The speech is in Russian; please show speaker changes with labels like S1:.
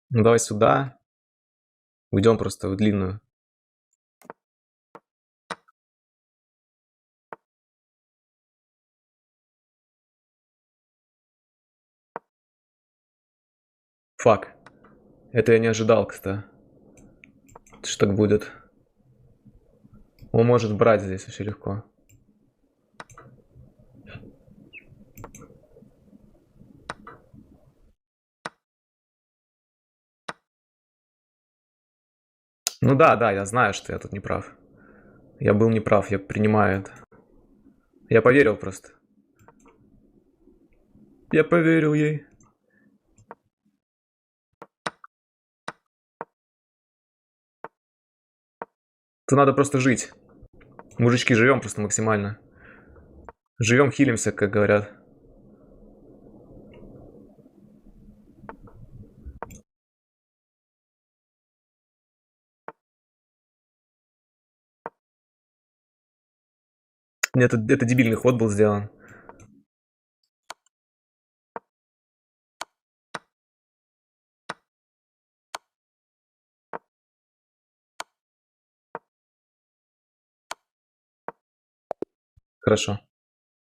S1: Ну давай сюда. Уйдем просто в длинную. Фак. Это я не ожидал, кстати. Что так будет. Он может брать здесь очень легко. Ну да, я знаю, что я тут не прав. Я был неправ, я принимаю это. Я поверил просто. Я поверил ей. Тут надо просто жить. Мужички, живем просто максимально. Живем, хилимся, как говорят. Нет, это дебильный ход был сделан. Хорошо.